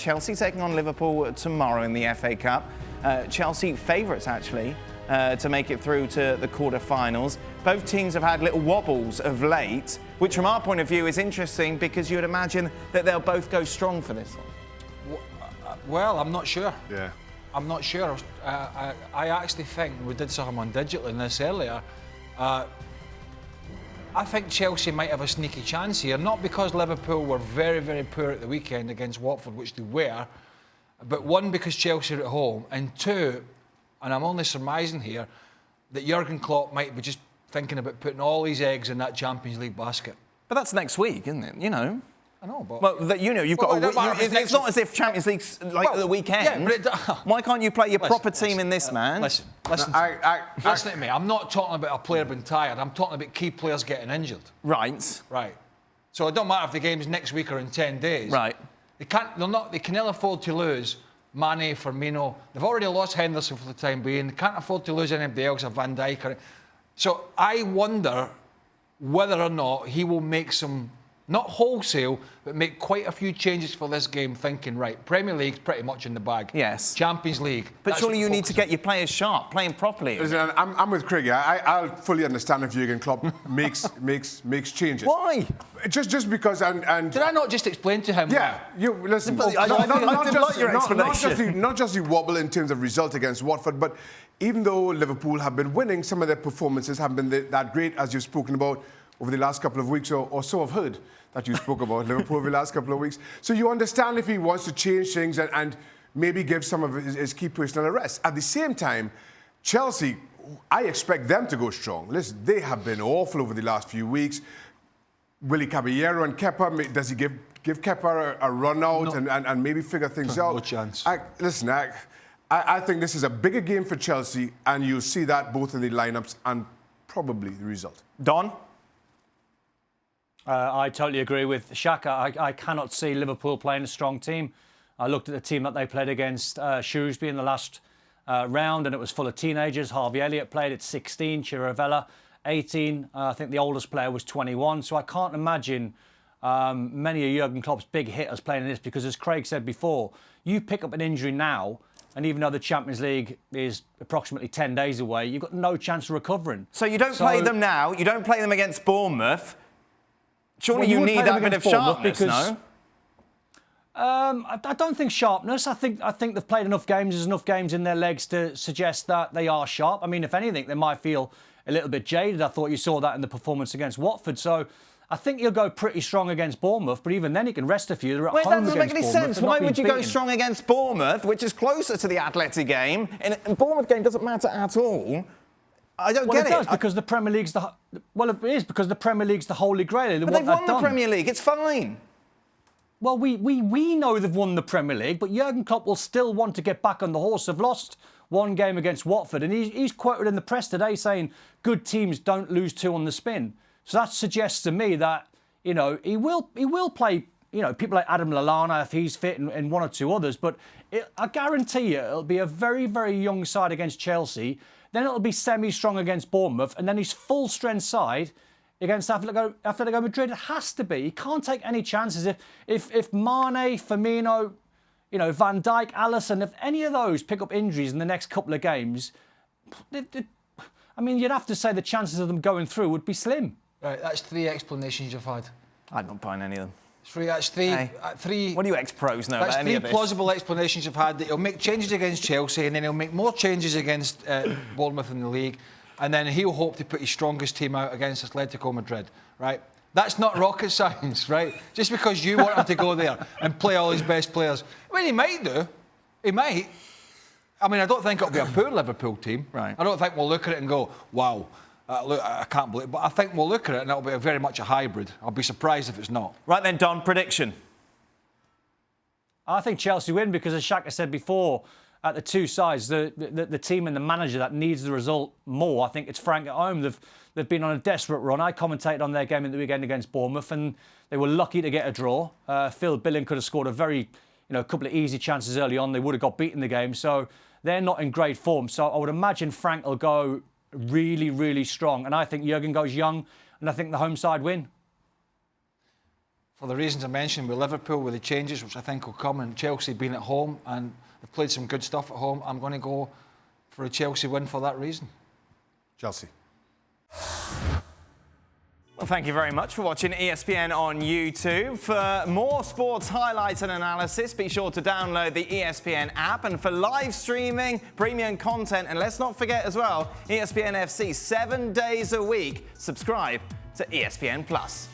Chelsea taking on Liverpool tomorrow in the FA Cup. Chelsea favourites, actually, to make it through to the quarter-finals. Both teams have had little wobbles of late, which from our point of view is interesting because you would imagine that they'll both go strong for this one. Well, I'm not sure. Yeah. I'm not sure. I actually think, we did something on digital in this earlier, I think Chelsea might have a sneaky chance here, not because Liverpool were very, very poor at the weekend against Watford, which they were, but one, because Chelsea are at home, and two, and I'm only surmising here, that Jurgen Klopp might be just thinking about putting all his eggs in that Champions League basket. But that's next week, isn't it? You know. I know, but... Well, you've got it's not as if Champions League's like the weekend. Yeah, but why can't you play your proper team in this, man? Listen to me. I'm not talking about a player being tired. I'm talking about key players getting injured. Right. Right. So it don't matter if the game's next week or in 10 days. Right. They can ill afford to lose Mané, Firmino. They've already lost Henderson for the time being. They can't afford to lose anybody else, or Van Dijk. So I wonder whether or not he will make some, not wholesale, but make quite a few changes for this game, thinking, right, Premier League's pretty much in the bag. Yes. Champions League. But surely you need to get your players sharp, playing properly. Listen, I'm with Craig. I'll fully understand if Jürgen Klopp makes changes. Why? Just because and Did I not just explain to him? Yeah, you listen. Not just the wobble in terms of result against Watford, but even though Liverpool have been winning, some of their performances haven't been that great, as you've spoken about over the last couple of weeks, or so I've heard that you spoke about Liverpool over the last couple of weeks. So you understand if he wants to change things and maybe give some of his key personnel a rest. At the same time, Chelsea, I expect them to go strong. Listen, they have been awful over the last few weeks. Willy Caballero and Kepa, does he give Kepa a run out and maybe figure things out? No chance. I think this is a bigger game for Chelsea, and you'll see that both in the lineups and probably the result. Don? I totally agree with Shaka. I cannot see Liverpool playing a strong team. I looked at the team that they played against Shrewsbury in the last round, and it was full of teenagers. Harvey Elliott played at 16, Chiravella 18. I think the oldest player was 21. So I can't imagine many of Jurgen Klopp's big hitters playing in this, because, as Craig said before, you pick up an injury now, and even though the Champions League is approximately 10 days away, you've got no chance of recovering. So you don't play them now. You don't play them against Bournemouth. Surely you need that bit of sharpness, no? I don't think sharpness. I think they've played enough games. There's enough games in their legs to suggest that they are sharp. I mean, if anything, they might feel a little bit jaded. I thought you saw that in the performance against Watford. So I think he'll go pretty strong against Bournemouth, but even then he can rest a few. They're at home that doesn't make any sense. Why would you go strong against Bournemouth, which is closer to the Atleti game? And Bournemouth game doesn't matter at all. I don't get it. Well, it does, because the Premier League's it is because the Premier League's the Holy Grail. But they've won the Premier League. It's fine. Well, we know they've won the Premier League, but Jurgen Klopp will still want to get back on the horse. They've lost one game against Watford, and he's quoted in the press today saying good teams don't lose two on the spin. So that suggests to me that, you know, he will play, you know, people like Adam Lallana if he's fit, and one or two others. But I guarantee you it'll be a very, very young side against Chelsea. Then it'll be semi-strong against Bournemouth, and then his full-strength side against Atletico Madrid. It has to be. He can't take any chances. If Mané, Firmino, you know, Van Dijk, Alisson, if any of those pick up injuries in the next couple of games, I mean, you'd have to say the chances of them going through would be slim. Right, that's three explanations you've had. I'm not buying any of them. Three. What do you ex-pros know about any of this? That's three plausible explanations you've had. That he'll make changes against Chelsea, and then he'll make more changes against Bournemouth in the league, and then he'll hope to put his strongest team out against Atlético Madrid. Right? That's not rocket science, right? Just because you want him to go there and play all his best players. I mean, he might do. He might. I mean, I don't think it'll be a poor Liverpool team. Right. I don't think we'll look at it and go, wow. Look, I can't believe it, but I think we'll look at it and it'll be very much a hybrid. I'll be surprised if it's not. Right then, Don, prediction. I think Chelsea win because, as Shaka said before, at the two sides, the team and the manager that needs the result more, I think it's Frank at home. They've been on a desperate run. I commentated on their game at the weekend against Bournemouth, and they were lucky to get a draw. Phil Billing could have scored a couple of easy chances early on. They would have got beaten the game, so they're not in great form. So I would imagine Frank will go really, really strong. And I think Jurgen goes young, and I think the home side win. for the reasons I mentioned with Liverpool, with the changes, which I think will come, and Chelsea being at home, and they've played some good stuff at home, I'm going to go for a Chelsea win for that reason. Chelsea. Well, thank you very much for watching ESPN on YouTube. For more sports highlights and analysis, be sure to download the ESPN app. And for live streaming, premium content, and let's not forget as well, ESPN FC 7 days a week. Subscribe to ESPN Plus.